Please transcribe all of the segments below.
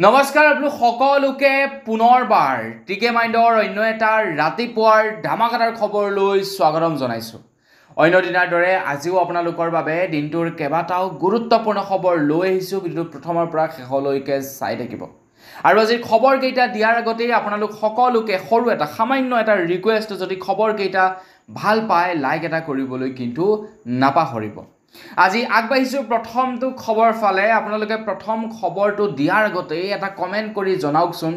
নমস্কাৰ আপোনালোক সকলোকে পুনৰবাৰ টিকে মাইণ্ডৰ অন্য এটা ৰাতিপুৱাৰ ধামাকাদাৰ খবৰলৈ স্বাগতম জনাইছোঁ। অন্য দিনাৰ দৰে আজিও আপোনালোকৰ বাবে দিনটোৰ কেইবাটাও গুৰুত্বপূৰ্ণ খবৰ লৈ আহিছোঁ। ভিডিঅ'টো প্ৰথমৰ পৰা শেষলৈকে চাই থাকিব। আৰু আজিৰ খবৰকেইটা দিয়াৰ আগতেই আপোনালোক সকলোকে সৰু এটা সামান্য এটা ৰিকুৱেষ্ট, যদি খবৰকেইটা ভাল পায় লাইক এটা কৰিবলৈ কিন্তু নাপাহৰিব। আজি আগবাঢ়িছোঁ প্ৰথমটো খবৰ ফালে। আপোনালোকে প্ৰথম খবৰটো দিয়াৰ আগতে এটা কমেণ্ট কৰি জনাওকচোন,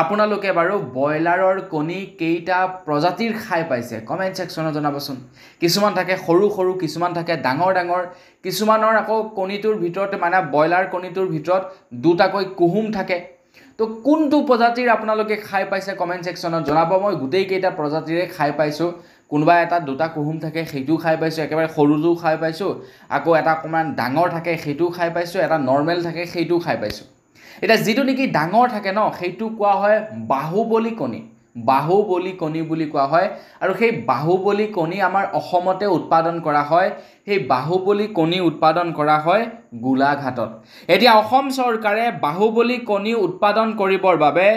আপোনালোকে বাৰু ব্ৰইলাৰৰ কণী কেইটা প্ৰজাতিৰ খাই পাইছে? কমেণ্ট ছেকশ্যনত জনাবচোন। কিছুমান থাকে সৰু সৰু, কিছুমান থাকে ডাঙৰ ডাঙৰ, কিছুমানৰ আকৌ কণীটোৰ ভিতৰত মানে ব্ৰইলাৰ কণীটোৰ ভিতৰত দুটাকৈ কুহুম থাকে। তো কোনটো প্ৰজাতিৰ আপোনালোকে খাই পাইছে কমেণ্ট ছেকশ্যনত জনাব। মই গোটেইকেইটা প্ৰজাতিৰে খাই পাইছোঁ। কোনোবা এটা দুটা কুহুম থাকে সেইটোও খাই পাইছোঁ, একেবাৰে সৰুটোও খাই পাইছোঁ, আকৌ এটা অকণমান ডাঙৰ থাকে সেইটোও খাই পাইছোঁ, এটা নৰ্মেল থাকে সেইটোও খাই পাইছোঁ। এতিয়া যিটো নেকি ডাঙৰ থাকে ন, সেইটো কোৱা হয় বাহুবলী কণী। বাহুবলী কণী বুলি কোৱা হয়। আৰু সেই বাহুবলী কণী আমাৰ অসমতে উৎপাদন কৰা হয়। সেই বাহুবলী কণী উৎপাদন কৰা হয় গোলাঘাটত। এতিয়া অসম চৰকাৰে বাহুবলী কণী উৎপাদন কৰিবৰ বাবে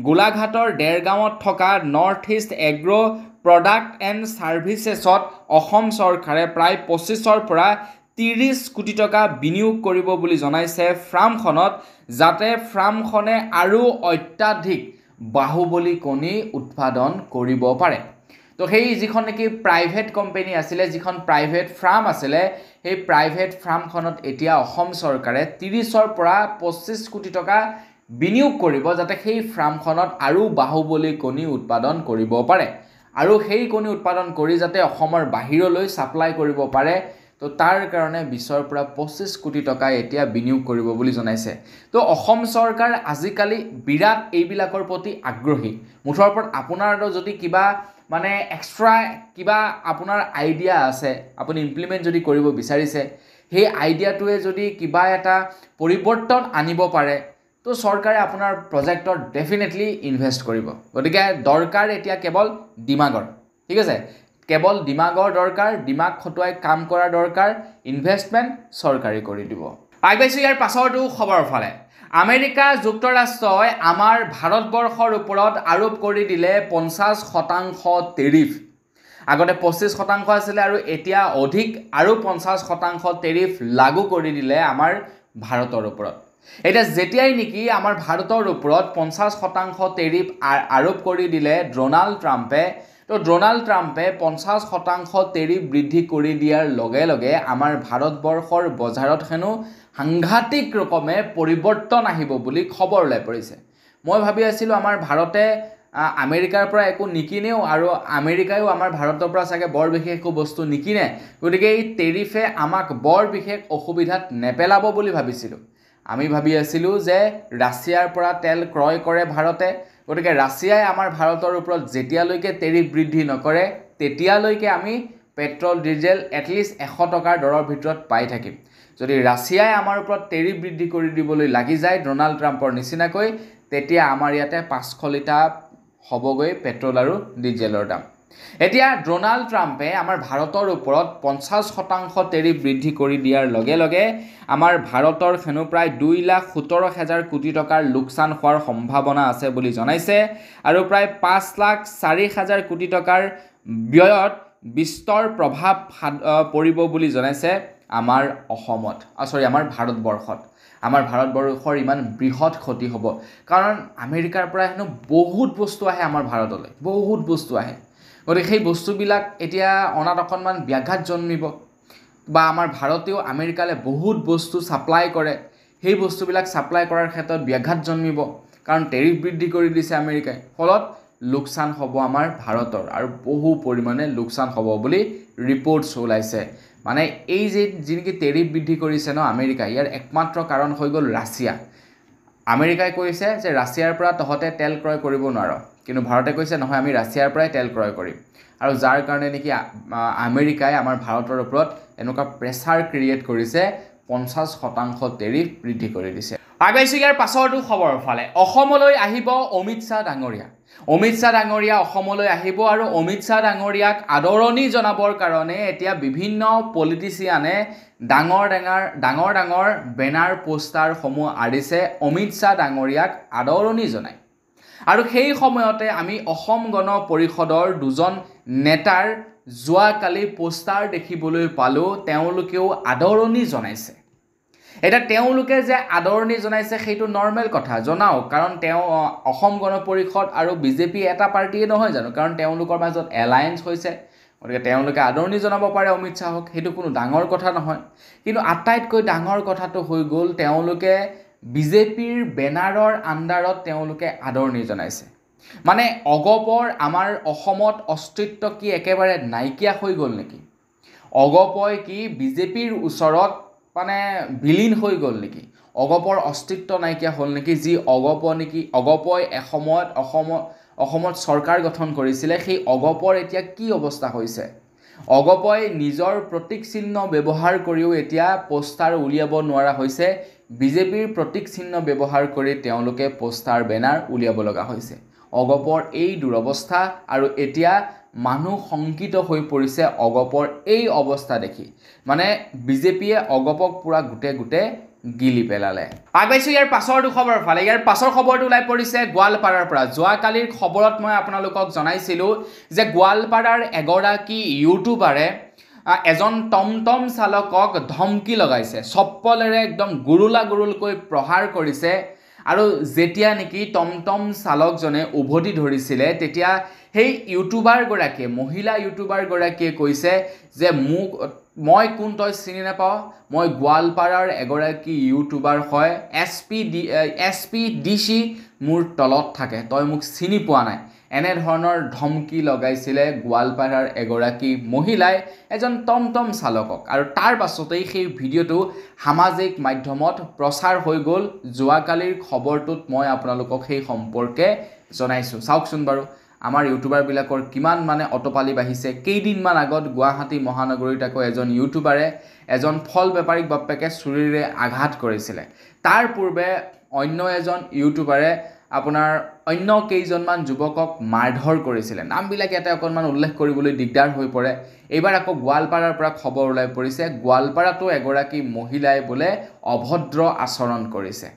গোলাঘাটৰ দেৰগাঁৱত থকা north east agro' product and ছাৰ্ভিচেছত অসম চৰকাৰে প্ৰায় 25ৰ পৰা 30 কোটি টকা বিনিয়োগ কৰিব বুলি জনাইছে ফাৰ্মখনত, যাতে ফাৰ্মখনে আৰু অত্যাধিক বাহুবলী কণী উৎপাদন কৰিব পাৰে। তো সেই যিখন নেকি প্ৰাইভেট কোম্পানী আছিলে, যিখন প্ৰাইভেট ফাৰ্ম আছিলে, সেই প্ৰাইভেট ফাৰ্মখনত এতিয়া অসম চৰকাৰে 30ৰ পৰা 25 কোটি টকা বিনিয়োগ কৰিব, যাতে সেই ফাৰ্মখনত আৰু বাহুবলী কণী উৎপাদন কৰিব পাৰে আৰু সেই কণী উৎপাদন কৰি যাতে অসমৰ বাহিৰলৈ ছাপ্লাই কৰিব পাৰে। তো তাৰ কাৰণে 20ৰ পৰা 25 কোটি টকা এতিয়া বিনিয়োগ কৰিব বুলি জনাইছে। তো অসম চৰকাৰ আজিকালি বিৰাট এইবিলাকৰ প্ৰতি আগ্ৰহী। মুঠৰ ওপৰত আপোনাৰ যদি কিবা মানে এক্সট্ৰা কিবা আপোনাৰ আইডিয়া আছে, আপুনি ইমপ্লিমেণ্ট যদি কৰিব বিচাৰিছে, সেই আইডিয়াটোৱে যদি কিবা এটা পৰিৱৰ্তন আনিব পাৰে, তো চৰকাৰে আপোনাৰ প্ৰজেক্টত ডেফিনেটলি ইনভেষ্ট কৰিব। গতিকে দৰকাৰ এতিয়া কেৱল দিমাগৰ, ঠিক আছে, কেৱল দিমাগৰ দৰকাৰ, দিমাগ খটুৱাই কাম কৰা দৰকাৰ, ইনভেষ্টমেণ্ট চৰকাৰে কৰি দিব। আগবাঢ়িছোঁ ইয়াৰ পাছৰটো খবৰৰ ফালে। আমেৰিকা যুক্তৰাষ্ট্ৰই আমাৰ ভাৰতবৰ্ষৰ ওপৰত আৰোপ কৰি দিলে 50% টেৰিফ। আগতে 25% আছিলে আৰু এতিয়া অধিক আৰু 50% টেৰিফ লাগু কৰি দিলে আমাৰ ভাৰতৰ ওপৰত। এতিয়া যেতিয়াই নেকি আমাৰ ভাৰতৰ ওপৰত 50% টেৰিফ আৰোপ কৰি দিলে ডোনাল্ড ট্ৰাম্পে, তো ডোনাল্ড ট্ৰাম্পে 50% টেৰিফ বৃদ্ধি কৰি দিয়াৰ লগে লগে আমাৰ ভাৰতবৰ্ষৰ বজাৰত হেনো সাংঘাতিক ৰকমে পৰিৱৰ্তন আহিব বুলি খবৰ ওলাই পৰিছে। মই ভাবি আছিলোঁ আমাৰ ভাৰতে আমেৰিকাৰ পৰা একো নিকিনেও আৰু আমেৰিকায়ো আমাৰ ভাৰতৰ পৰা চাগে বৰ বিশেষ একো বস্তু নিকিনে, গতিকে এই টেৰিফে আমাক বৰ বিশেষ অসুবিধাত নেপেলাব বুলি ভাবিছিলোঁ। আমি ভাবি আছিলোঁ যে ৰাছিয়াৰ পৰা তেল ক্ৰয় কৰে ভাৰতে, গতিকে ৰাছিয়াই আমাৰ ভাৰতৰ ওপৰত যেতিয়ালৈকে টেৰিফ বৃদ্ধি নকৰে তেতিয়ালৈকে আমি পেট্ৰল ডিজেল এটলিষ্ট 100 টকাৰ দৰৰ ভিতৰত পাই থাকিম। যদি ৰাছিয়াই আমাৰ ওপৰত টেৰিফ বৃদ্ধি কৰি দিবলৈ লাগি যায় ডোনাল্ড ট্ৰাম্পৰ নিচিনাকৈ, তেতিয়া আমাৰ ইয়াতে 500 লিটাৰ হ'বগৈ পেট্ৰল আৰু ডিজেলৰ দাম। এতিয়া ডোনাল্ড ট্ৰাম্পে আমাৰ ভাৰতৰ ওপৰত 50% টেৰিফ বৃদ্ধি কৰি দিয়াৰ লগে লগে আমাৰ ভাৰতৰ হেনো প্ৰায় 2,17,000 কোটি টকাৰ লোকচান হোৱাৰ সম্ভাৱনা আছে বুলি জনাইছে আৰু প্ৰায় 5,04,000 কোটি টকাৰ ব্যয়ত বিস্তৰ প্ৰভাৱ পৰিব বুলি জনাইছে আমাৰ অসমত, আমাৰ ভাৰতবৰ্ষত। আমাৰ ভাৰতবৰ্ষৰ ইমান বৃহৎ ক্ষতি হ'ব, কাৰণ আমেৰিকাৰ পৰা হেনো বহুত বস্তু আহে আমাৰ ভাৰতলৈ, বহুত বস্তু আহে। গতিকে সেই বস্তুবিলাক এতিয়া অনাত অকণমান ব্যাঘাত জন্মিব, বা আমাৰ ভাৰতেও আমেৰিকালৈ বহুত বস্তু ছাপ্লাই কৰে, সেই বস্তুবিলাক ছাপ্লাই কৰাৰ ক্ষেত্ৰত ব্যাঘাত জন্মিব, কাৰণ টেৰিফ বৃদ্ধি কৰি দিছে আমেৰিকাই। ফলত লোকচান হ'ব আমাৰ ভাৰতৰ আৰু বহু পৰিমাণে লোকচান হ'ব বুলি ৰিপৰ্টছ ওলাইছে। মানে এই যি নেকি টেৰিফ বৃদ্ধি কৰিছে ন আমেৰিকাই, ইয়াৰ একমাত্ৰ কাৰণ হৈ গ'ল ৰাছিয়া। আমেৰিকাই কৈছে যে ৰাছিয়াৰ পৰা তহঁতে তেল ক্ৰয় কৰিব নোৱাৰ, কিন্তু ভাৰতে কৈছে নহয়, আমি ৰাছিয়াৰ পৰাই তেল ক্ৰয় কৰিম। আৰু যাৰ কাৰণে নেকি আমেৰিকাই আমাৰ ভাৰতৰ ওপৰত এনেকুৱা প্ৰেছাৰ ক্ৰিয়েট কৰিছে, 50% টেৰিফ বৃদ্ধি কৰি দিছে। আগাইছোঁ ইয়াৰ পাছৰটো খবৰৰ ফালে অসমলৈ আহিব অমিত শ্বাহ ডাঙৰীয়া অমিত শ্বাহ ডাঙৰীয়া অসমলৈ আহিব আৰু অমিত শ্বাহ ডাঙৰীয়াক আদৰণি জনাবৰ কাৰণে এতিয়া বিভিন্ন পলিটিচিয়ানে ডাঙৰ ডাঙৰ বেনাৰ পোষ্টাৰসমূহ আঁৰিছে অমিত শ্বাহ ডাঙৰীয়াক আদৰণি জনায় আৰু সেই সময়তে আমি অসম গণ পৰিষদৰ দুজন নেতাৰ যোৱাকালি পোষ্টাৰ দেখিবলৈ পালোঁ তেওঁলোকেও আদৰণি জনাইছে এটা তেওঁলোকে যে আদৰণি জনাইছে সেইটো নৰ্মেল কথা জনাওক কাৰণ তেওঁ অসম গণ পৰিষদ আৰু বিজেপি এটা পাৰ্টিয়ে নহয় জানো কাৰণ তেওঁলোকৰ মাজত এলায়েন্স হৈছে গতিকে তেওঁলোকে আদৰণি জনাব পাৰে অমিত শ্বাহক সেইটো কোনো ডাঙৰ কথা নহয় কিন্তু আটাইতকৈ ডাঙৰ কথাটো হৈ গ'ল তেওঁলোকে বিজেপিৰ বেনাৰৰ আণ্ডাৰত তেওঁলোকে আদৰণি জনাইছে মানে অগপৰ আমাৰ অসমত অস্তিত্ব কি একেবাৰে নাইকিয়া হৈ গ'ল নেকি অগপই কি বিজেপিৰ ওচৰত মানে বিলীন হৈ গ'ল নেকি অগপৰ অস্তিত্ব নাইকিয়া হ'ল নেকি যি অগপ নেকি অগপই এসময়ত অসমত চৰকাৰ গঠন কৰিছিলে সেই অগপৰ এতিয়া কি অৱস্থা হৈছে অগপই নিজৰ প্ৰতীক চিহ্ন ব্যৱহাৰ কৰিও এতিয়া পোষ্টাৰ উলিয়াব নোৱাৰা হৈছে বিজেপিৰ প্ৰতীক চিহ্ন ব্যৱহাৰ কৰি তেওঁলোকে পোষ্টাৰ বেনাৰ উলিয়াব লগা হৈছে অগপৰ এই দুৰৱস্থা আৰু এতিয়া মানুহ শংকিত হৈ পৰিছে অগপৰ এই অৱস্থা দেখি মানে বিজেপিয়ে অগপক পুৰা গুটে গিলি পেলালে আগবাইছোঁ ইয়াৰ পাছৰটো খবৰ ফালে ইয়াৰ পাছৰ খবৰটো ওলাই পৰিছে গোৱালপাৰাৰ পৰা যোৱাকালিৰ খবৰত মই আপোনালোকক জনাইছিলোঁ যে গোৱালপাৰাৰ এগৰাকী ইউটিউবাৰে এজন টমটম চালকক ধমকি লগাইছে চপ্পলেৰে একদম গুৰুলকৈ প্ৰহাৰ কৰিছে আৰু যেতিয়া নেকি টমটম চালকজনে উভতি ধৰিছিলে তেতিয়া সেই ইউটিউবাৰগৰাকীয়ে মহিলা ইউটিউবাৰগৰাকীয়ে কৈছে যে মই কোন তই চিনি নাপাওঁ মই গোৱালপাৰাৰ এগৰাকী ইউটিউবাৰ হয় SPDC মোৰ তলত থাকে তই মোক চিনি পোৱা নাই এনেধৰণৰ ধমকি লগাইছিলে গোৱালপাৰাৰ এগৰাকী মহিলাই এজন টমটম চালকক আৰু তাৰ পাছতেই সেই ভিডিঅ'টো সামাজিক মাধ্যমত প্ৰচাৰ হৈ গ'ল যোৱাকালিৰ খবৰটোত মই আপোনালোকক সেই সম্পৰ্কে জনাইছোঁ চাওকচোন বাৰু আমাৰ ইউটিউবাৰবিলাকৰ কিমান মানে অটপালি বাঢ়িছে কেইদিনমান আগত গুৱাহাটী মহানগৰীত আকৌ এজন ইউটিউবাৰে এজন ফল বেপাৰীক বাপেকে চুৰিৰে আঘাত কৰিছিলে তাৰ পূৰ্বে অন্য এজন ইউটিউবাৰে আপোনাৰ অন্য কেইজনমান যুৱকক মাৰধৰ কৰিছিলে নামবিলাক ইয়াতে অকণমান উল্লেখ কৰিবলৈ দিগদাৰ হৈ পৰে এইবাৰ আকৌ গোৱালপাৰাৰ পৰা খবৰ ওলাই পৰিছে গোৱালপাৰাতো এগৰাকী মহিলাই বোলে অভদ্ৰ আচৰণ কৰিছে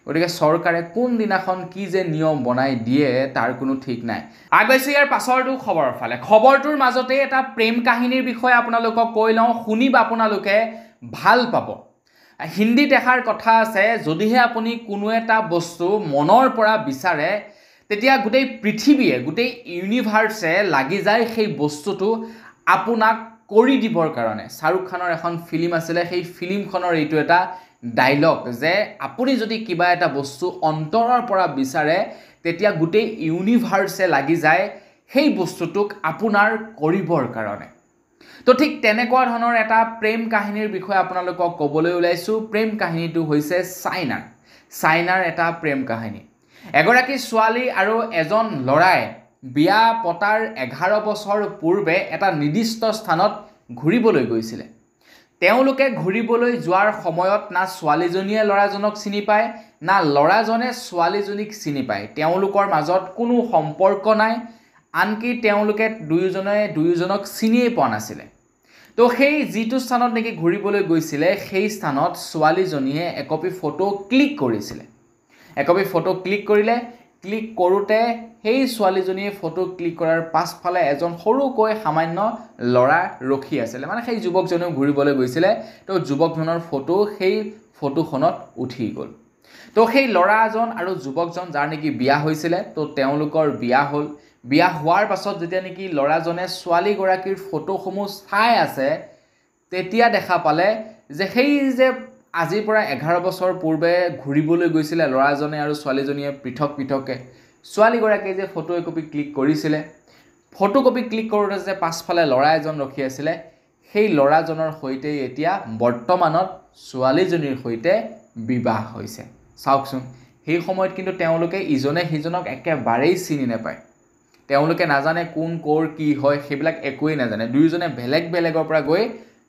গতিকে চৰকাৰে কোন দিনাখন কি যে নিয়ম বনাই দিয়ে তাৰ কোনো ঠিক নাই আগবাইছোঁ ইয়াৰ পাছৰটো খবৰৰ ফালে খবৰটোৰ মাজতে এটা প্ৰেম কাহিনীৰ বিষয়ে আপোনালোকক কৈ লওঁ শুনিব আপোনালোকে ভাল পাব হিন্দীত এষাৰ কথা আছে যদিহে আপুনি কোনো এটা বস্তু মনৰ পৰা বিচাৰে তেতিয়া গোটেই পৃথিৱীয়ে গোটেই ইউনিভাৰ্ছে লাগি যায় সেই বস্তুটো আপোনাক কৰি দিবৰ কাৰণে শাহৰুখ খানৰ এখন ফিল্ম আছিলে সেই ফিল্মখনৰ এইটো এটা ডায়লগ যে আপুনি যদি কিবা এটা বস্তু অন্তৰৰ পৰা বিচাৰে তেতিয়া গোটেই ইউনিভাৰ্ছে লাগি যায় সেই বস্তুটোক আপোনাৰ কৰিবৰ কাৰণে তো ঠিক তেনেকুৱা ধৰণৰ এটা প্ৰেম কাহিনীৰ বিষয়ে আপোনালোকক ক'বলৈ ওলাইছোঁ প্ৰেম কাহিনীটো হৈছে চাইনাৰ এটা প্ৰেম কাহিনী এগৰাকী ছোৱালী আৰু এজন ল'ৰাই বিয়া পতাৰ 11 বছৰ পূৰ্বে এটা নিৰ্দিষ্ট স্থানত ঘূৰিবলৈ গৈছিলে তেওঁলোকে ঘূৰিবলৈ যোৱাৰ সময়ত না ছোৱালীজনীয়ে ল'ৰাজনক চিনি পায় না ল'ৰাজনে ছোৱালীজনীক চিনি পায় তেওঁলোকৰ মাজত কোনো সম্পৰ্ক নাই আনকি তেওঁলোকে দুয়োজনক চিনিয়ে পোৱা নাছিলে তো সেই যিটো স্থানত নেকি ঘূৰিবলৈ গৈছিলে সেই স্থানত ছোৱালীজনীয়ে একপি ফটো ক্লিক কৰিছিলে একপি ফটো ক্লিক কৰিলে ক্লিক কৰোঁতে সেই ছোৱালীজনীয়ে ফটো ক্লিক কৰাৰ পাছফালে এজন সৰুকৈ সামান্য ল'ৰা ৰখি আছিলে মানে সেই যুৱকজনেও ঘূৰিবলৈ গৈছিলে তো যুৱকজনৰ ফটো সেই ফটোখনত উঠি গ'ল তো সেই ল'ৰাজন আৰু যুৱকজন যাৰ নেকি বিয়া হৈছিলে তো তেওঁলোকৰ বিয়া হ'ল বিয়া হোৱাৰ পাছত যেতিয়া নেকি ল'ৰাজনে ছোৱালীগৰাকীৰ ফটোসমূহ চাই আছে তেতিয়া দেখা পালে যে সেই যে আজিৰ পৰা 11 বছৰ পূৰ্বে ঘূৰিবলৈ গৈছিলে ল'ৰাজনে আৰু ছোৱালীজনীয়ে পৃথকে ছোৱালীগৰাকীয়ে যে ফটো একপি ক্লিক কৰিছিলে ফটো কপি ক্লিক কৰোঁতে যে পাছফালে ল'ৰা এজন ৰখি আছিলে সেই ল'ৰাজনৰ সৈতে এতিয়া বৰ্তমানত ছোৱালীজনীৰ সৈতে বিবাহ হৈছে চাওকচোন সেই সময়ত কিন্তু তেওঁলোকে ইজনে সিজনক একেবাৰেই চিনি নাপায় তেওঁলোকে নাজানে কোন ক'ৰ কি হয় সেইবিলাক একোৱেই নাজানে দুয়োজনে বেলেগৰ পৰা গৈ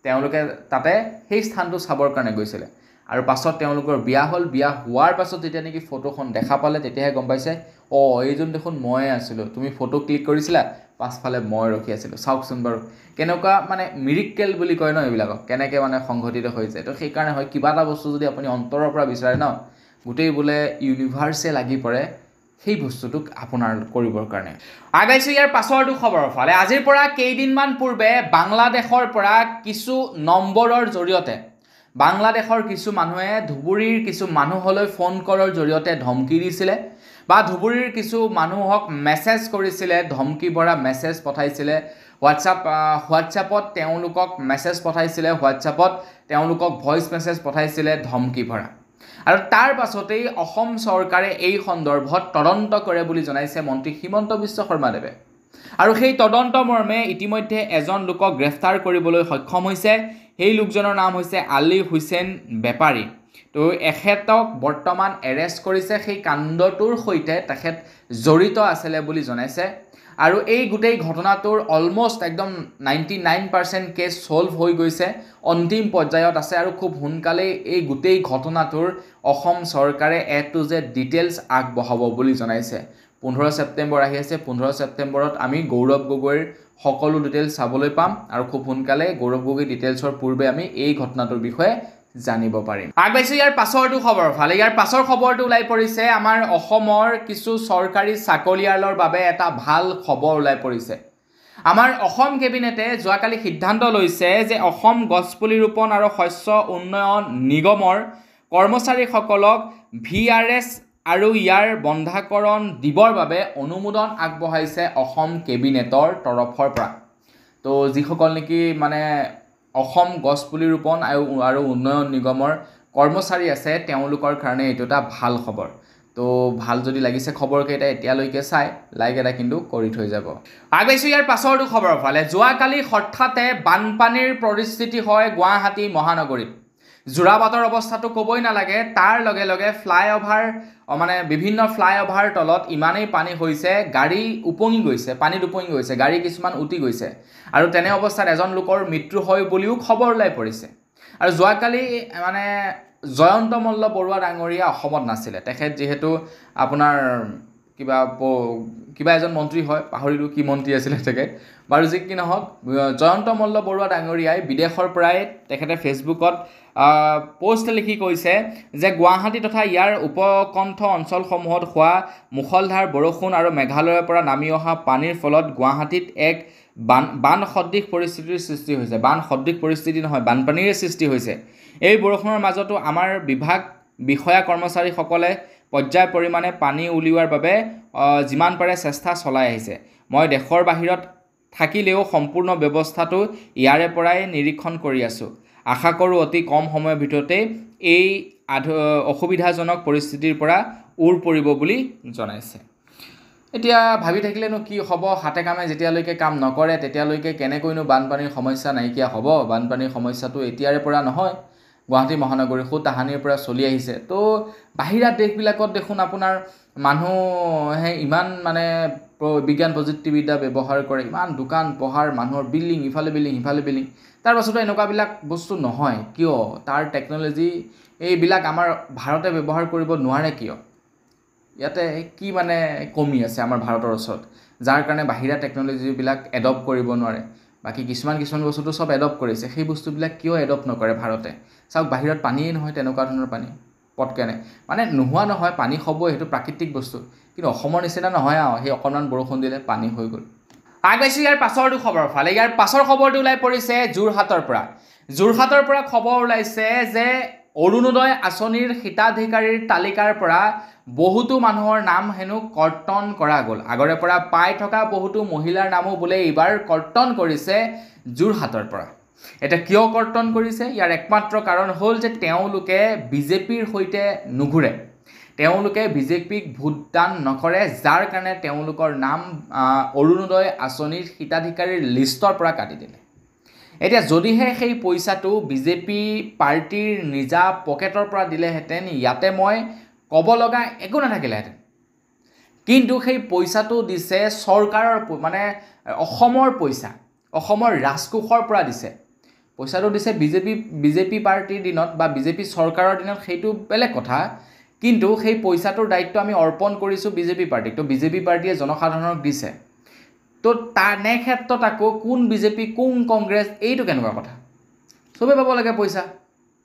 তেওঁলোকে তাতে সেই স্থানটো চাবৰ কাৰণে গৈছিলে আৰু পাছত তেওঁলোকৰ বিয়া হ'ল বিয়া হোৱাৰ পাছত যেতিয়া নেকি ফটোখন দেখা পালে তেতিয়াহে গম পাইছে এইজন দেখোন ময়ে আছিলোঁ তুমি ফটো ক্লিক কৰিছিলা পাছফালে মই ৰখি আছিলোঁ চাওকচোন বাৰু কেনেকুৱা মানে মিৰিকেল বুলি কয় ন এইবিলাকক কেনেকৈ মানে সংঘটিত হৈছে তো সেইকাৰণে হয় কিবা এটা বস্তু যদি আপুনি অন্তৰৰ পৰা বিচাৰে ন গোটেই বোলে ইউনিভাৰ্ছে লাগি পৰে সেই বস্তুটোক আপোনাৰ কৰিবৰ কাৰণে আগাইছোঁ ইয়াৰ পাছৰটো খবৰৰ ফালে আজিৰ পৰা কেইদিনমান পূৰ্বে বাংলাদেশৰ পৰা কিছু নম্বৰৰ জৰিয়তে বাংলাদেশৰ কিছু মানুহে ধুবুৰীৰ কিছু মানুহলৈ ফোন কলৰ জৰিয়তে ধমকি দিছিলে বা ধুবুৰীৰ কিছু মানুহক মেছেজ কৰিছিলে ধমকি ভৰা মেছেজ পঠাইছিলে হোৱাটছআপত তেওঁলোকক মেছেজ পঠাইছিলে হোৱাটছআপত তেওঁলোকক ভইচ মেছেজ পঠাইছিলে ধমকি ভৰা আৰু তাৰ পাছতেই অসম চৰকাৰে এই সন্দৰ্ভত তদন্ত কৰে বুলি জনাইছে মন্ত্ৰী হিমন্ত বিশ্ব শৰ্মাদেৱে আৰু সেই তদন্ত মৰ্মে ইতিমধ্যে এজন লোকক গ্ৰেফতাৰ কৰিবলৈ সক্ষম হৈছে সেই লোকজনৰ নাম হৈছে আলী হুছেইন বেপাৰী তো এখেতক বৰ্তমান এৰেষ্ট কৰিছে সেই কাণ্ডটোৰ সৈতে তেখেত জড়িত আছিলে বুলি জনাইছে আৰু এই গোটেই ঘটনাটোৰ অলমোষ্ট একদম 99% কেছ সলভ হৈ গৈছে অন্তিম পৰ্যায়ত আছে আৰু খুব সোনকালেই এই গোটেই ঘটনাটোৰ অসম চৰকাৰে A to Z ডিটেইলছ আগবঢ়াব বুলি জনাইছে 15 ছেপ্টেম্বৰ আহি আছে 15 ছেপ্টেম্বৰত আমি গৌৰৱ গগৈৰ সকলো ডিটেইলছ চাবলৈ পাম আৰু খুব সোনকালে গৌৰৱ গগৈ ডিটেইলছৰ পূৰ্বে আমি এই ঘটনাটোৰ বিষয়ে জানিব পাৰিম আগবাইছো ইয়াৰ পাছৰটো খবৰ ফালে ইয়াৰ পাছৰ খবৰটো ওলাই পৰিছে আমাৰ অসমৰ কিছু চৰকাৰী চাকৰিয়ালৰ বাবে এটা ভাল খবৰ ওলাই পৰিছে আমাৰ অসম কেবিনেটে যোৱাকালি সিদ্ধান্ত লৈছে যে অসম গছপুলি ৰোপণ আৰু শস্য উন্নয়ন নিগমৰ কৰ্মচাৰীসকলক VRS আৰু ইয়াৰ বন্ধাকৰণ দিবৰ বাবে অনুমোদন আগবঢ়াইছে অসম কেবিনেটৰ তৰফৰ পৰা তো যিসকল নেকি মানে অসম গছপুলি ৰোপণ আৰু উন্নয়ন নিগমৰ কৰ্মচাৰী আছে তেওঁলোকৰ কাৰণে এইটো এটা ভাল খবৰ তো ভাল যদি লাগিছে খবৰকেইটা এতিয়ালৈকে চাই লাইক এটা কিন্তু কৰি থৈ যাব আগবাইছোঁ ইয়াৰ পাছৰটো খবৰৰ ফালে যোৱাকালি হঠাতে বানপানীৰ পৰিস্থিতি হয় গুৱাহাটী মহানগৰীত জোৰাবাটৰ অৱস্থাটো ক'বই নালাগে তাৰ লগে লগে ফ্লাইঅভাৰ মানে বিভিন্ন ফ্লাইঅভাৰ তলত ইমানেই পানী হৈছে গাড়ী উপঙি গৈছে পানীত উপঙি গৈছে গাড়ী কিছুমান উটি গৈছে আৰু তেনে অৱস্থাত এজন লোকৰ মৃত্যু হয় বুলিও খবৰ ওলাই পৰিছে আৰু যোৱাকালি মানে জয়ন্ত মল্ল বৰুৱা ডাঙৰীয়া অসমত নাছিলে তেখেত যেহেতু আপোনাৰ কিবা এজন মন্ত্ৰী হয় পাহৰিলোঁ কি মন্ত্ৰী আছিলে তেখেত বাৰু যি কি নহওক জয়ন্ত মল্ল বৰুৱা ডাঙৰীয়াই বিদেশৰ পৰাই তেখেতে ফেচবুকত পোষ্ট লিখি কৈছে যে গুৱাহাটী তথা ইয়াৰ উপকণ্ঠ অঞ্চলসমূহত হোৱা মুখলধাৰ বৰষুণ আৰু মেঘালয়ৰ পৰা নামি অহা পানীৰ ফলত গুৱাহাটীত এক বান সদৃশ পৰিস্থিতিৰ সৃষ্টি হৈছে বান সদৃশ পৰিস্থিতি নহয় বানপানীৰ সৃষ্টি হৈছে এই বৰষুণৰ মাজতো আমাৰ বিভাগ বিষয়া কৰ্মচাৰীসকলে পৰ্যায় পৰিমাণে পানী উলিওৱাৰ বাবে যিমান পাৰে চেষ্টা চলাই আহিছে মই দেশৰ বাহিৰত থাকিলেও সম্পূৰ্ণ ব্যৱস্থাটো ইয়াৰে পৰাই নিৰীক্ষণ কৰি আছোঁ আশা কৰোঁ অতি কম সময়ৰ ভিতৰতে এই অসুবিধাজনক পৰিস্থিতিৰ পৰা উৰ পৰিব বুলি জনাইছে এতিয়া ভাবি থাকিলেনো কি হ'ব হাতে কামে যেতিয়ালৈকে কাম নকৰে তেতিয়ালৈকে কেনেকৈনো বানপানীৰ সমস্যা নাইকিয়া হ'ব বানপানীৰ সমস্যাটো এতিয়াৰে পৰা নহয় গুৱাহাটী মহানগৰীৰ তাহানিৰ পৰা চলি আহিছে তো বাহিৰা দেশবিলাকত দেখোন আপোনাৰ মানুহে ইমান মানে বিজ্ঞান প্ৰযুক্তিবিদ্যা ব্যৱহাৰ কৰে ইমান দোকান পোহাৰ মানুহৰ বিল্ডিং ইফালে বিল্ডিং সিফালে বিল্ডিং তাৰ পাছতো এনেকুৱাবিলাক বস্তু নহয় কিয় তাৰ টেকন'লজি এইবিলাক আমাৰ ভাৰতে ব্যৱহাৰ কৰিব নোৱাৰে কিয় ইয়াতে কি মানে কমি আছে আমাৰ ভাৰতৰ ওচৰত যাৰ কাৰণে বাহিৰা টেকন'লজিবিলাক এডপ্ট কৰিব নোৱাৰে বাকি কিছুমান বস্তুটো সব এডপ্ট কৰিছে সেই বস্তুবিলাক কিয় এডপ্ট নকৰে ভাৰতে চাওক বাহিৰত পানীয়ে নহয় তেনেকুৱা ধৰণৰ পানী পটকেনে মানে নোহোৱা নহয় পানী হ'বই সেইটো প্ৰাকৃতিক বস্তু কিন্তু অসমৰ নিচিনা নহয় আৰু সেই অকণমান বৰষুণ দিলে পানী হৈ গ'ল আগবাইছোঁ ইয়াৰ পাছৰটো খবৰ ফালে ইয়াৰ পাছৰ খবৰটো ওলাই পৰিছে যোৰহাটৰ পৰা খবৰ ওলাইছে যে অৰুণোদয় আঁচনিৰ হিতাধিকাৰীৰ তালিকাৰ পৰা বহুতো মানুহৰ নাম হেনো কৰ্তন কৰা গ'ল আগৰে পৰা পাই থকা বহুতো মহিলাৰ নামো বোলে এইবাৰ কৰ্তন কৰিছে যোৰহাটৰ পৰা এটা কিয় কৰ্তন কৰিছে ইয়াৰ একমাত্ৰ কাৰণ হ'ল যে তেওঁলোকে বিজেপিৰ সৈতে নুঘূৰে তেওঁলোকে বিজেপিক ভোটদান নকৰে যাৰ কাৰণে তেওঁলোকৰ নাম অৰুণোদয় আঁচনিৰ হিতাধিকাৰীৰ লিষ্টৰ পৰা কাটি দিলে এতিয়া যদিহে সেই পইচাটো বিজেপি পাৰ্টিৰ নিজা পকেটৰ পৰা দিলেহেঁতেন ইয়াতে মই ক'ব লগা একো নাথাকিলেহেঁতেন কিন্তু সেই পইচাটো দিছে চৰকাৰৰ মানে অসমৰ পইচা অসমৰ ৰাজকোষৰ পৰা দিছে পইচাটো দিছে বিজেপি পাৰ্টিৰ দিনত বা বিজেপি চৰকাৰৰ দিনত, সেইটো বেলেগ কথা। কিন্তু সেই পইচাটোৰ দায়িত্ব আমি অৰ্পণ কৰিছোঁ বিজেপি পাৰ্টিক। তো বিজেপি পাৰ্টিয়ে জনসাধাৰণক দিছে, তো তানে ক্ষেত্ৰত আকৌ কোন বিজেপি কোন কংগ্ৰেছ, এইটো কেনেকুৱা কথা? চবেই পাব লাগে পইচা।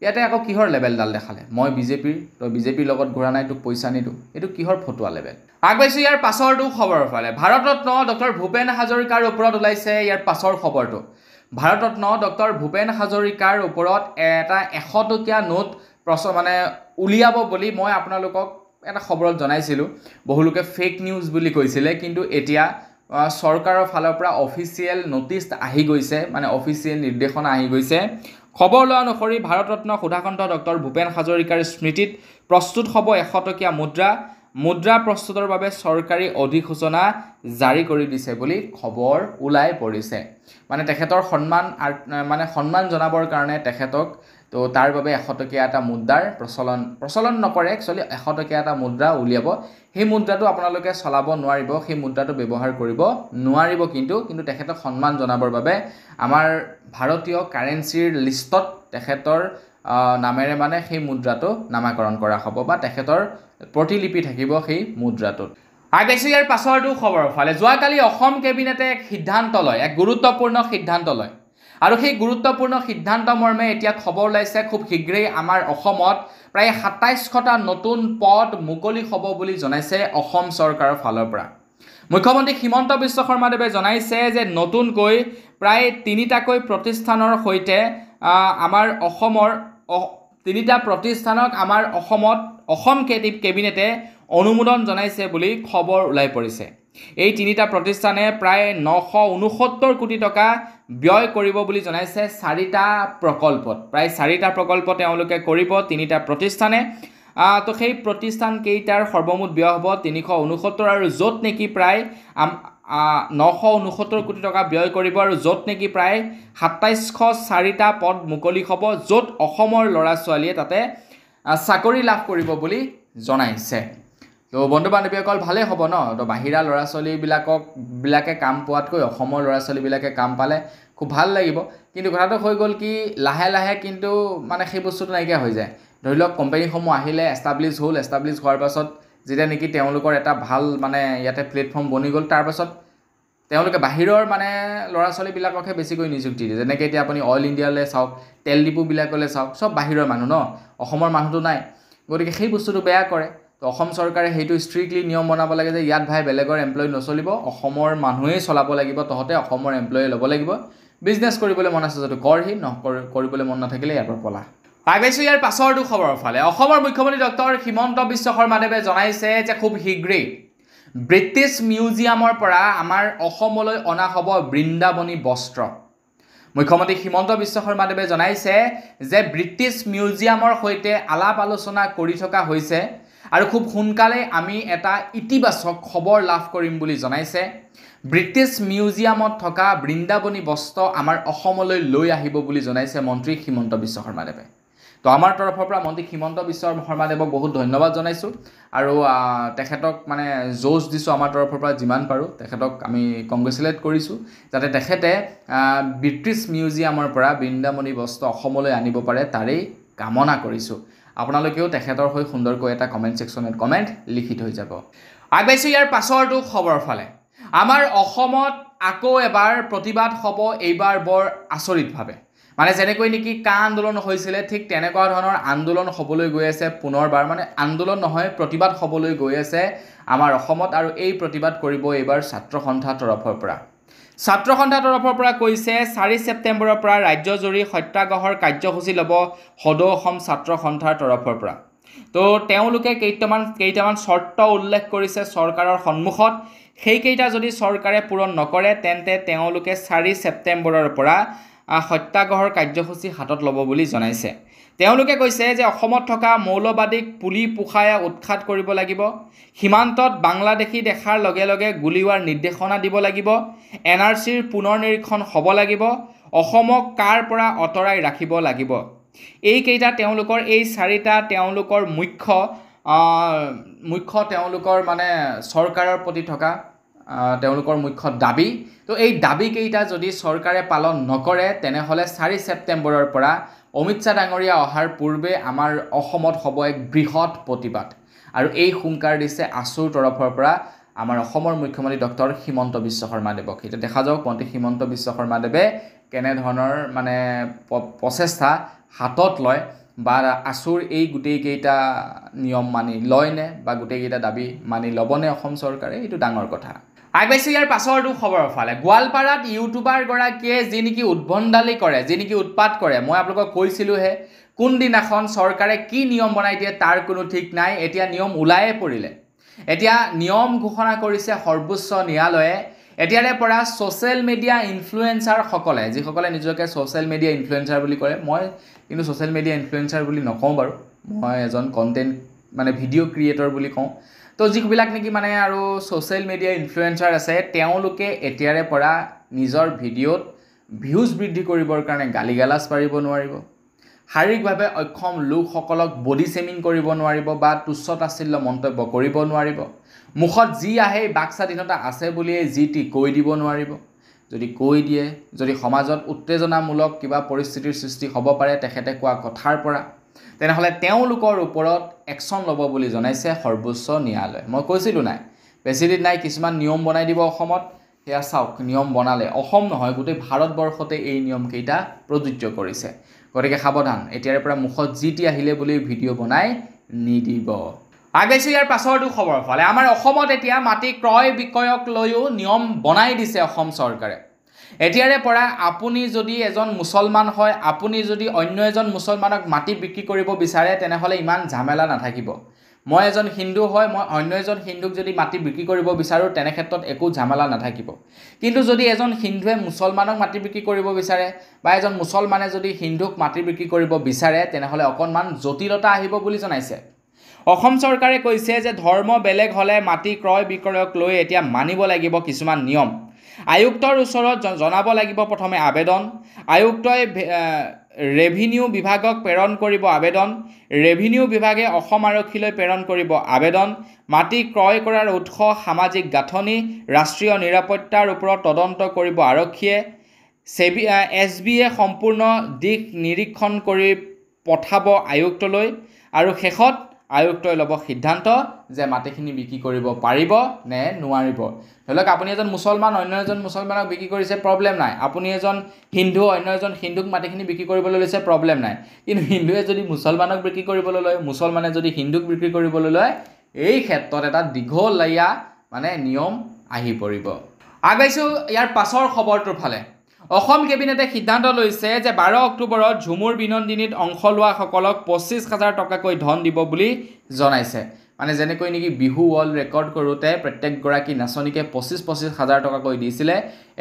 ইয়াতে আকৌ কিহৰ লেভেলডাল দেখালে? মই বিজেপিৰ, তই বিজেপিৰ লগত ঘূৰা নাই, তোক পইচা নিদিওঁ, এইটো কিহৰ ফটোৱা লেভেল? আগবাইছোঁ ইয়াৰ পাছৰটো খবৰৰ ফালে। ভাৰতৰত্ন ডক্টৰ ভূপেন হাজৰিকাৰ ওপৰত ওলাইছে ইয়াৰ পাছৰ খবৰটো। ভাৰতৰত্ন ডক্টৰ ভূপেন হাজৰিকাৰ ওপৰত এটা 100 টকীয়া নোট মানে উলিয়াব বুলি মই আপোনালোকক এটা খবৰত জনাইছিলোঁ। বহুলোকে ফেক নিউজ বুলি কৈছিলে, কিন্তু এতিয়া চৰকাৰৰ ফালৰ পৰা অফিচিয়েল নটিচ আহি গৈছে, মানে অফিচিয়েল নিৰ্দেশনা আহি গৈছে। খবৰ লোৱা অনুসৰি ভাৰতৰত্ন সুধাকণ্ঠ ডক্টৰ ভূপেন হাজৰিকাৰ স্মৃতিত প্ৰস্তুত হ'ব 100 টকীয়া মুদ্ৰা প্ৰস্তুতৰ বাবে চৰকাৰী অধিসূচনা জাৰি কৰি দিছে বুলি খবৰ ওলাই পৰিছে। মানে তেখেতৰ সন্মান জনাবৰ কাৰণে তেখেতক, তো তাৰ বাবে 100 টকীয়া এটা মুদ্ৰাৰ প্ৰচলন নকৰে। একচুৱেলি 100 টকীয়া এটা মুদ্ৰা উলিয়াব। সেই মুদ্ৰাটো আপোনালোকে চলাব নোৱাৰিব, সেই মুদ্ৰাটো ব্যৱহাৰ কৰিব নোৱাৰিব, কিন্তু তেখেতক সন্মান জনাবৰ বাবে আমাৰ ভাৰতীয় কাৰেঞ্চিৰ লিষ্টত তেখেতৰ নামেৰে মানে সেই মুদ্ৰাটো নামাকৰণ কৰা হ'ব, বা তেখেতৰ প্ৰতিলিপি থাকিব সেই মুদ্ৰাটোত। আগবাইছোঁ ইয়াৰ পাছৰটো খবৰৰ ফালে। যোৱাকালি অসম কেবিনেটে এক সিদ্ধান্ত লয়, এক গুৰুত্বপূৰ্ণ সিদ্ধান্ত লয়, আৰু সেই গুৰুত্বপূৰ্ণ সিদ্ধান্ত মৰ্মে এতিয়া খবৰ ওলাইছে খুব শীঘ্ৰেই আমাৰ অসমত প্ৰায় 27টা নতুন পদ মুকলি হ'ব বুলি জনাইছে অসম চৰকাৰৰ ফালৰ পৰা। মুখ্যমন্ত্ৰী হিমন্ত বিশ্ব শৰ্মাদেৱে জনাইছে যে নতুনকৈ প্ৰায় 3টাকৈ প্ৰতিষ্ঠানৰ সৈতে আমাৰ অসমৰ 3টা প্ৰতিষ্ঠানক আমাৰ অসম কেবিনেটে অনুমোদন জনাইছে বুলি খবৰ ওলাই পৰিছে। এই 3টা প্ৰতিষ্ঠানে প্ৰায় 969 কোটি টকা ব্যয় কৰিব বুলি জনাইছে 4টা প্ৰকল্পত। প্ৰায় 4টা প্ৰকল্প তেওঁলোকে কৰিব 3টা প্ৰতিষ্ঠানে। তো সেই প্ৰতিষ্ঠান কেইটাৰ সৰ্বমুঠ ব্যয় হ'ব 369, আৰু য'ত নেকি প্ৰায় 969 কোটি টকা ব্যয় কৰিব, আৰু য'ত নেকি প্ৰায় 2704টা পদ মুকলি হ'ব, য'ত অসমৰ ল'ৰা ছোৱালীয়ে তাতে চাকৰি লাভ কৰিব বুলি জনাইছে। তো বন্ধু বান্ধৱীসকল, ভালেই হ'ব ন? তো বাহিৰা ল'ৰা ছোৱালীবিলাকে কাম পোৱাতকৈ অসমৰ ল'ৰা ছোৱালীবিলাকে কাম পালে খুব ভাল লাগিব। কিন্তু কথাটো হৈ গ'ল কি, লাহে লাহে কিন্তু মানে সেই বস্তুটো নাইকিয়া হৈ যায়। ধৰি লওক কোম্পানীসমূহ আহিলে, এষ্টাব্লিছ হোৱাৰ পাছত যেতিয়া নেকি তেওঁলোকৰ এটা ভাল মানে ইয়াতে প্লেটফৰ্ম বনি গ'ল, তাৰপাছত তেওঁলোকে বাহিৰৰ মানে ল'ৰা ছোৱালীবিলাককহে বেছিকৈ নিযুক্তি দিয়ে। যেনেকৈ এতিয়া আপুনি অইল ইণ্ডিয়ালৈ চাওক, তেল ডিপুবিলাকলৈ চাওক, চব বাহিৰৰ মানুহ ন, অসমৰ মানুহটো নাই। গতিকে সেই বস্তুটো বেয়া কৰে। তো অসম চৰকাৰে সেইটো ষ্ট্ৰিক্টলি নিয়ম বনাব লাগে যে ইয়াত ভাই বেলেগৰ এমপ্লয় নচলিব, অসমৰ মানুহেই চলাব লাগিব, তহঁতে অসমৰ এমপ্লয় ল'ব লাগিব। বিজনেছ কৰিবলৈ মন আছে যদি কৰহি, কৰিবলৈ মন নাথাকিলে ইয়াৰ পৰা পলা। আগবাইছোঁ ইয়াৰ পাছৰটো খবৰৰ ফালে। অসমৰ মুখ্যমন্ত্ৰী ডক্টৰ হিমন্ত বিশ্ব শৰ্মাদেৱে জনাইছে যে খুব শীঘ্ৰেই ব্ৰিটিছ মিউজিয়ামৰ পৰা আমাৰ অসমলৈ অনা হ'ব বৃন্দাবনী বস্ত্ৰ। মুখ্যমন্ত্ৰী হিমন্ত বিশ্ব শৰ্মাদেৱে জনাইছে যে ব্ৰিটিছ মিউজিয়ামৰ সৈতে আলাপ আলোচনা কৰি থকা হৈছে, আৰু খুব সোনকালে আমি এটা ইতিবাচক খবৰ লাভ কৰিম বুলি জনাইছে। ব্ৰিটিছ মিউজিয়ামত থকা বৃন্দাবনী বস্ত্ৰ আমাৰ অসমলৈ লৈ আহিব বুলি জনাইছে মন্ত্ৰী হিমন্ত বিশ্ব শৰ্মাদেৱে। তো আমাৰ তৰফৰ পৰা মন্ত্ৰী হিমন্ত বিশ্ব শৰ্মাদেৱক বহুত ধন্যবাদ জনাইছোঁ, আৰু তেখেতক মানে জোচ দিছোঁ আমাৰ তৰফৰ পৰা যিমান পাৰোঁ, তেখেতক আমি কংগ্ৰেচুলেট কৰিছোঁ যাতে তেখেতে ব্ৰিটিছ মিউজিয়ামৰ পৰা বৃন্দাবনী বস্ত্ৰ অসমলৈ আনিব পাৰে, তাৰেই কামনা কৰিছোঁ। আপোনালোকেও তেখেতৰ হৈ সুন্দৰকৈ এটা কমেণ্ট ছেকশ্যনত কমেণ্ট লিখি থৈ যাব। আগবাইছোঁ ইয়াৰ পাছৰটো খবৰৰ ফালে। আমাৰ অসমত আকৌ এবাৰ প্ৰতিবাদ হ'ব, এইবাৰ বৰ আচৰিতভাৱে। মানে যেনেকৈ নেকি কা আন্দোলন হৈছিলে, ঠিক তেনেকুৱা ধৰণৰ আন্দোলন হ'বলৈ গৈ আছে পুনৰবাৰ। মানে আন্দোলন নহয়, প্ৰতিবাদ হ'বলৈ গৈ আছে আমাৰ অসমত, আৰু এই প্ৰতিবাদ কৰিব এইবাৰ ছাত্ৰ সন্থাৰ তৰফৰ পৰা। ছাত্ৰ সন্থাৰ তৰফৰ পৰা কৈছে 4 ছেপ্টেম্বৰৰ পৰা ৰাজ্যজুৰি সত্যাগ্ৰহৰ কাৰ্যসূচী ল'ব সদৌ অসম ছাত্ৰ সন্থাৰ তৰফৰ পৰা। তো তেওঁলোকে কেইটামান চৰ্ত উল্লেখ কৰিছে চৰকাৰৰ সন্মুখত। সেইকেইটা যদি চৰকাৰে পূৰণ নকৰে, তেন্তে তেওঁলোকে 4 ছেপ্টেম্বৰৰ পৰা সত্যাগ্ৰহৰ কাৰ্যসূচী হাতত ল'ব বুলি জনাইছে। তেওঁলোকে কৈছে যে অসমত থকা মৌলবাদীক পুলি পোখাই উৎখাত কৰিব লাগিব, সীমান্তত বাংলাদেশী দেখাৰ লগে লগে গুলীওৱাৰ নিৰ্দেশনা দিব লাগিব, NRCৰ পুনৰ নিৰীক্ষণ হ'ব লাগিব, অসমক কাৰ পৰা আঁতৰাই ৰাখিব লাগিব। এইকেইটা তেওঁলোকৰ, এই 4টা তেওঁলোকৰ মুখ্য তেওঁলোকৰ মানে চৰকাৰৰ প্ৰতি থকা তেওঁলোকৰ মুখ্য দাবী তো এই দাবীকেইটা যদি চৰকাৰে পালন নকৰে তেনেহ'লে 4 ছেপ্টেম্বৰৰ পৰা অমিত শ্বাহ ডাঙৰীয়া অহাৰ পূৰ্বে আমাৰ অসমত হ'ব এক বৃহৎ প্ৰতিবাদ আৰু এই হুংকাৰ দিছে আছুৰ তৰফৰ পৰা আমাৰ অসমৰ মুখ্যমন্ত্ৰী ডক্টৰ হিমন্ত বিশ্ব শৰ্মাদেৱক এতিয়া দেখা যাওক মন্ত্ৰী হিমন্ত বিশ্ব শৰ্মাদেৱে কেনে ধৰণৰ মানে প্ৰচেষ্টা হাতত লয় বা আছুৰ এই গোটেইকেইটা নিয়ম মানি লয়নে বা গোটেইকেইটা দাবী মানি ল'বনে অসম চৰকাৰে এইটো ডাঙৰ কথা আগবাইছোঁ ইয়াৰ পাছৰটো খবৰৰ ফালে গোৱালপাৰাত ইউটিউবাৰগৰাকীয়ে যি নেকি উদ্ভণ্ডালি কৰে যি নেকি উৎপাত কৰে মই আপোনালোকক কৈছিলোঁহে কোনদিনাখন চৰকাৰে কি নিয়ম বনাই দিয়ে তাৰ কোনো ঠিক নাই এতিয়া নিয়ম ওলায়ে পৰিলে এতিয়া নিয়ম ঘোষণা কৰিছে সৰ্বোচ্চ ন্যায়ালয়ে এতিয়াৰে পৰা ছ'চিয়েল মিডিয়া ইনফ্লুৱেঞ্চাৰসকলে যিসকলে নিজকে ছ'চিয়েল মিডিয়া ইনফ্লুৱেঞ্চাৰ বুলি কয় মই কিন্তু ছ'চিয়েল মিডিয়া ইনফ্লুৱেঞ্চাৰ বুলি নকওঁ বাৰু মই এজন কণ্টেণ্ট মানে ভিডিঅ' ক্ৰিয়েটৰ বুলি কওঁ তো যিবিলাক নেকি মানে আৰু ছ'চিয়েল মিডিয়া ইনফ্লুৱেঞ্চাৰ আছে তেওঁলোকে এতিয়াৰে পৰা নিজৰ ভিডিঅ'ত ভিউজ বৃদ্ধি কৰিবৰ কাৰণে গালি গালাজ পাৰিব নোৱাৰিব শাৰীৰিকভাৱে অক্ষম লোকসকলক বডি শেমিং কৰিব নোৱাৰিব বা তুচ্ছ তাচ্ছিল্য মন্তব্য কৰিব নোৱাৰিব মুখত যি আহে বাক স্বাধীনতা আছে বুলিয়ে যি টি কৈ দিব নোৱাৰিব যদি কৈ দিয়ে যদি সমাজত উত্তেজনামূলক কিবা পৰিস্থিতিৰ সৃষ্টি হ'ব পাৰে তেখেতে কোৱা কথাৰ পৰা তেনেহ'লে তেওঁলোকৰ ওপৰত একশ্যন ল'ব বুলি জনাইছে সৰ্বোচ্চ ন্যায়ালয় মই কৈছিলোঁ নাই বেছিদিন নাই কিছুমান নিয়ম বনাই দিব অসমত সেয়া চাওক নিয়ম বনালে অসম নহয় গোটেই ভাৰতবৰ্ষতে এই নিয়মকেইটা প্ৰযোজ্য কৰিছে গতিকে সাৱধান এতিয়াৰে পৰা মুখত যি টি আহিলে বুলি ভিডিঅ' বনাই নিদিব আগবাইছোঁ ইয়াৰ পাছৰটো খবৰ ফালে আমাৰ অসমত এতিয়া মাটি ক্ৰয় বিক্ৰয়ক লৈও নিয়ম বনাই দিছে অসম চৰকাৰে এতিয়াৰে পৰা আপুনি যদি এজন মুছলমান হয় আপুনি যদি অন্য এজন মুছলমানক মাটি বিক্ৰী কৰিব বিচাৰে তেনেহ'লে ইমান ঝামেলা নাথাকিব মই এজন হিন্দু হয় মই অন্য এজন হিন্দুক যদি মাটি বিক্ৰী কৰিব বিচাৰোঁ তেনে ক্ষেত্ৰত একো ঝামেলা নাথাকিব কিন্তু যদি এজন হিন্দুৱে মুছলমানক মাটি বিক্ৰী কৰিব বিচাৰে বা এজন মুছলমানে যদি হিন্দুক মাটি বিক্ৰী কৰিব বিচাৰে তেনেহ'লে অকণমান জটিলতা আহিব বুলি জনাইছে অসম চৰকাৰে কৈছে যে ধৰ্ম বেলেগ হ'লে মাটি ক্ৰয় বিক্ৰয়ক লৈ এতিয়া মানিব লাগিব কিছুমান নিয়ম আয়ুক্তৰ ওচৰত জনাব লাগিব প্ৰথমে আবেদন আয়ুক্তই ৰেভিনিউ বিভাগক প্ৰেৰণ কৰিব আবেদন ৰেভিনিউ বিভাগে অসম আৰক্ষীলৈ প্ৰেৰণ কৰিব আবেদন মাটি ক্ৰয় কৰাৰ উৎস সামাজিক গাঁথনি ৰাষ্ট্ৰীয় নিৰাপত্তাৰ ওপৰত তদন্ত কৰিব আৰক্ষীয়ে SBয়ে সম্পূৰ্ণ দিশ নিৰীক্ষণ কৰি পঠাব আয়ুক্তলৈ আৰু শেষত আয়ুক্তই ল'ব সিদ্ধান্ত যে মাটিখিনি বিক্ৰী কৰিব পাৰিব নে নোৱাৰিব ধৰি লওক আপুনি এজন মুছলমান অন্য এজন মুছলমানক বিক্ৰী কৰিছে প্ৰব্লেম নাই আপুনি এজন হিন্দু অন্য এজন হিন্দুক মাটিখিনি বিক্ৰী কৰিবলৈ লৈছে প্ৰব্লেম নাই কিন্তু হিন্দুৱে যদি মুছলমানক বিক্ৰী কৰিবলৈ লয় মুছলমানে যদি হিন্দুক বিক্ৰী কৰিবলৈ লয় এই ক্ষেত্ৰত এটা দীঘলীয়া মানে নিয়ম আহি পৰিব আগবাইছোঁ ইয়াৰ পাছৰ খবৰটোৰ ফালে অসম কেবিনেটে সিদ্ধান্ত লৈছে যে 12 অক্টোবৰত ঝুমুৰ বিনন্দিনীত অংশ লোৱাসকলক 25,000 টকাকৈ ধন দিব বুলি জনাইছে মানে যেনেকৈ নেকি বিহু ৱৰ্ল্ড ৰেকৰ্ড কৰোঁতে প্ৰত্যেকগৰাকী নাচনীকে 25,000 টকাকৈ দিছিলে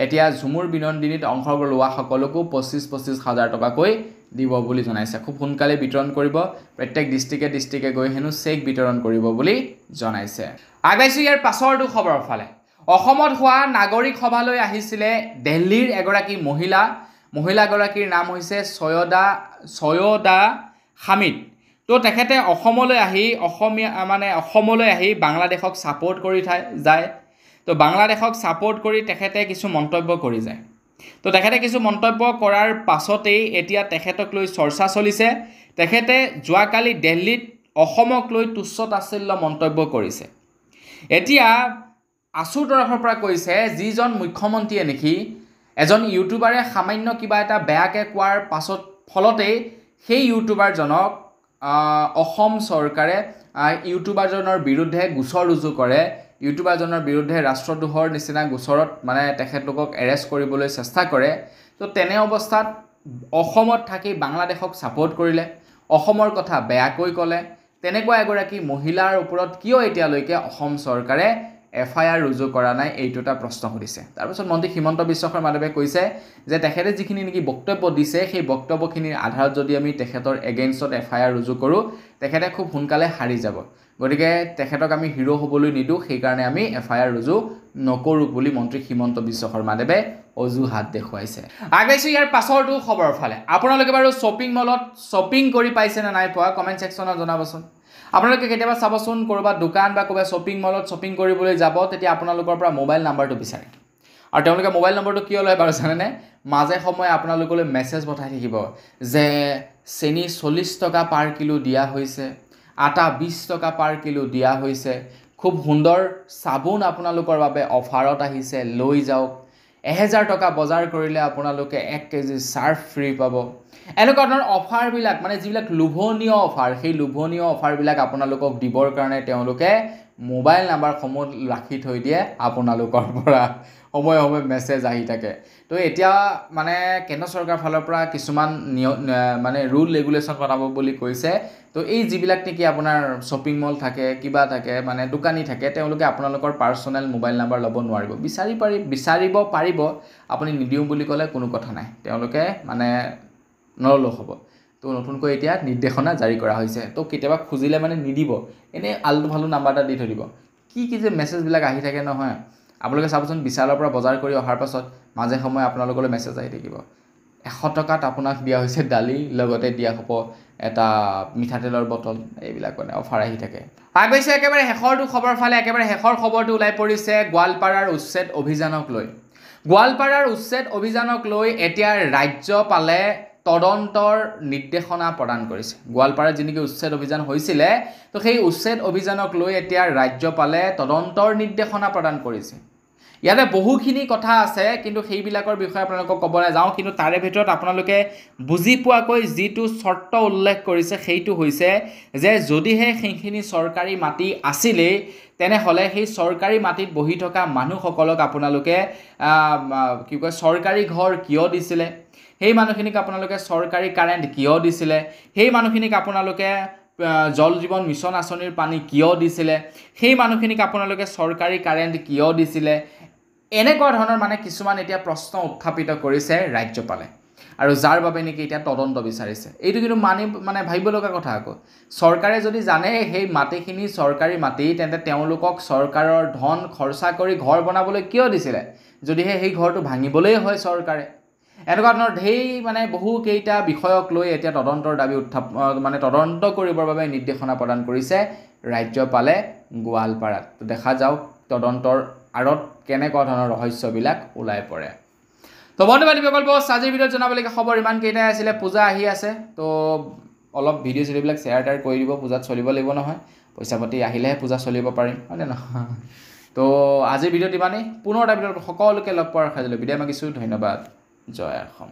এতিয়া ঝুমুৰ বিনন্দিনীত অংশ লোৱা সকলকো 25,000 টকাকৈ দিব বুলি জনাইছে খুব সোনকালে বিতৰণ কৰিব প্ৰত্যেক ডিষ্ট্ৰিক্টে গৈ হেনো চেক বিতৰণ কৰিব বুলি জনাইছে আগবাইছোঁ ইয়াৰ পাছৰটো খবৰৰ ফালে অসমত হোৱা নাগৰিক সভালৈ আহিছিলে দিল্লীৰ এগৰাকী মহিলাগৰাকীৰ নাম হৈছে সৈয়দা হামিদ তো তেখেতে অসমলৈ আহি বাংলাদেশক ছাপোৰ্ট কৰি যায় তো বাংলাদেশক ছাপোৰ্ট কৰি তেখেতে কিছু মন্তব্য কৰি যায় তো তেখেতে কিছু মন্তব্য কৰাৰ পাছতেই এতিয়া তেখেতক লৈ চৰ্চা চলিছে তেখেতে যোৱাকালি দিল্লীত অসমক লৈ তুচ্ছ তাচ্ছিল্য মন্তব্য কৰিছে এতিয়া আছুৰ তৰফৰ পৰা কৈছে যিজন মুখ্যমন্ত্ৰীয়ে নেকি এজন ইউটিউবাৰে সামান্য কিবা এটা বেয়াকৈ কোৱাৰ পাছত ফলতেই সেই ইউটিউবাৰজনক অসম চৰকাৰে ইউটিউবাৰজনৰ বিৰুদ্ধে গোচৰ ৰুজু কৰে ইউটিউবাৰজনৰ বিৰুদ্ধে ৰাষ্ট্ৰদ্ৰোহৰ নিচিনা গোচৰত মানে তেখেতলোকক এৰেষ্ট কৰিবলৈ চেষ্টা কৰে তো তেনে অৱস্থাত অসমত থাকি বাংলাদেশক ছাপোৰ্ট কৰিলে অসমৰ কথা বেয়াকৈ ক'লে তেনেকুৱা এগৰাকী মহিলাৰ ওপৰত কিয় এতিয়ালৈকে অসম চৰকাৰে FIR ৰুজু কৰা নাই এইটো এটা প্ৰশ্ন সুধিছে তাৰপিছত মন্ত্ৰী হিমন্ত বিশ্ব শৰ্মাদেৱে কৈছে যে তেখেতে যিখিনি নেকি বক্তব্য দিছে সেই বক্তব্যখিনিৰ আধাৰত যদি আমি তেখেতৰ এগেইনষ্টত FIR ৰুজু কৰোঁ তেখেতে খুব সোনকালে হাৰি যাব গতিকে তেখেতক আমি হিৰো হ'বলৈ নিদিওঁ সেইকাৰণে আমি FIR ৰুজু নকৰোঁ বুলি মন্ত্ৰী হিমন্ত বিশ্ব শৰ্মাদেৱে অজুহাত দেখুৱাইছে আগবাইছোঁ ইয়াৰ পাছৰটো খবৰৰ ফালে আপোনালোকে বাৰু শ্বপিং মলত শ্বপিং কৰি পাইছে নে নাই পোৱা কমেণ্ট ছেকশ্যনত জনাবচোন আপোনালোকে কেতিয়াবা চাবচোন ক'ৰবাত দোকান বা ক'ৰবাত শ্বপিং মলত শ্বপিং কৰিবলৈ যাব তেতিয়া আপোনালোকৰ পৰা মোবাইল নাম্বাৰটো বিচাৰে আৰু তেওঁলোকে মোবাইল নম্বৰটো কিয় লয় বাৰু জানেনে মাজে সময়ে আপোনালোকলৈ মেছেজ পঠাই থাকিব যে চেনি 40 টকা পাৰ কিলো দিয়া হৈছে আটা 20 টকা পাৰ কিলো দিয়া হৈছে খুব সুন্দৰ চাবোন আপোনালোকৰ বাবে অফাৰত আহিছে লৈ যাওক 1000 টকা বজাৰ কৰিলে আপোনালোকে 1 কেজি সাৰ্ফ ফ্ৰী পাব এনেকুৱা ধৰণৰ অফাৰবিলাক মানে যিবিলাক লোভনীয় অফাৰ সেই লোভনীয় অফাৰবিলাক আপোনালোকক দিবৰ কাৰণে তেওঁলোকে মোবাইল নাম্বাৰসমূহ ৰাখি থৈ দিয়ে আপোনালোকৰ পৰা সময় সময় মেছেজ আহি থাকে তো এতিয়া মানে কেন্দ্ৰ চৰকাৰ ফালৰ পৰা কিছুমান মানে ৰুল ৰেগুলেশ্যন বনাব বুলি কৈছে তো এই যিবিলাক নেকি আপোনাৰ শ্বপিং মল থাকে কিবা থাকে মানে দোকানী থাকে তেওঁলোকে আপোনালোকৰ পাৰ্সোনেল মোবাইল নাম্বাৰ ল'ব নোৱাৰিব বিচাৰিব পাৰিব আপুনি নিদিও বুলি ক'লে কোনো কথা নাই তেওঁলোকে মানে নললো হ'ব তো নতুনকৈ এতিয়া নিৰ্দেশনা জাৰি কৰা হৈছে তো কেতিয়াবা খুজিলে মানে নিদিব এনে আলতু ফালতু নাম্বাৰ এটা দি থৈ দিব কি যে মেছেজবিলাক আহি থাকে নহয় আপোনালোকে চাবচোন বিশালৰ পৰা বজাৰ কৰি অহাৰ পাছত মাজে সময়ে আপোনালোকলৈ মেছেজ আহি থাকিব 100 টকাত আপোনাক দিয়া হৈছে দালি লগতে দিয়া হ'ব এটা মিঠাতেলৰ বটল এইবিলাক মানে অফাৰ আহি থাকে আগৈছে একেবাৰে শেষৰটো খবৰ ফালে একেবাৰে শেষৰ খবৰটো ওলাই পৰিছে গোৱালপাৰাৰ উচ্ছেদ অভিযানক লৈ গোৱালপাৰাৰ উচ্ছেদ অভিযানক লৈ এতিয়া ৰাজ্যপালে তদন্তৰ নিৰ্দেশনা প্ৰদান কৰিছে গোৱালপাৰাত যিনিকি উচ্ছেদ অভিযান হৈছিলে তো সেই উচ্ছেদ অভিযানক লৈ এতিয়া ৰাজ্যপালে তদন্তৰ নিৰ্দেশনা প্ৰদান কৰিছে ইয়াতে বহুখিনি কথা আছে কিন্তু সেইবিলাকৰ বিষয়ে আপোনালোকক ক'ব নাযাওঁ কিন্তু তাৰে ভিতৰত আপোনালোকে বুজি পোৱাকৈ যিটো শৰ্ত উল্লেখ কৰিছে সেইটো হৈছে যে যদিহে সেইখিনি চৰকাৰী মাটি আছিলে তেনেহলে সেই চৰকাৰী মাটিত বহি থকা মানুহসকলক আপোনালোকে কি কয় চৰকাৰী ঘৰ কিয় দিছিলে সেই মানুহখিনিক আপোনালোকে চৰকাৰী কাৰেণ্ট কিয় দিছিলে সেই মানুহখিনিক আপোনালোকে জল জীৱন মিছন আঁচনিৰ পানী কিয় দিছিলে সেই মানুহখিনিক আপোনালোকে চৰকাৰী কাৰেণ্ট কিয় দিছিলে এনেকুৱা ধৰণৰ মানে কিছুমান এতিয়া প্ৰশ্ন উত্থাপিত কৰিছে ৰাজ্যপালে আৰু যাৰ বাবে নেকি এতিয়া তদন্ত বিচাৰিছে এইটো কিন্তু মানে ভাবিব লগা কথা আকৌ চৰকাৰে যদি জানে সেই মাটিখিনি চৰকাৰী মাটি তেন্তে তেওঁলোকক চৰকাৰৰ ধন খৰচা কৰি ঘৰ বনাবলৈ কিয় দিছিলে যদিহে সেই ঘৰটো ভাঙিবলৈ হয় চৰকাৰে এনেকুৱা ধৰণৰ ঢেই মানে বহু কেইটা বিষয়ক লৈ এতিয়া তদন্তৰ দাবী মানে তদন্ত কৰিবৰ বাবে নিৰ্দেশনা প্ৰদান কৰিছে ৰাজ্যপালে গোৱালপাৰাত তো দেখা যাওক তদন্তৰ আৰত কেনেকুৱা ধৰণৰ ৰহস্যবিলাক ওলাই পৰে তো বন্ধু-বান্ধৱীসকল বস আজিৰ ভিডিঅ'ত জনাবলগীয়া খবৰ ইমান কেইটাই আছিলে পূজা আহি আছে তো অলপ ভিডিঅ' চিডিঅ'বিলাক শ্বেয়াৰ কৰি দিব পূজাত চলিব লাগিব নহয় পইচা পাতি আহিলেহে পূজা চলিব পাৰিম হয়নে নহয় তো আজিৰ ভিডিঅ'ত ইমানেই পুনৰ এটা ভিডিঅ'ত সকলোকে লগ পোৱাৰ আশা কৰিলোঁ বিদায় মাগিছোঁ ধন্যবাদ জয় অসম।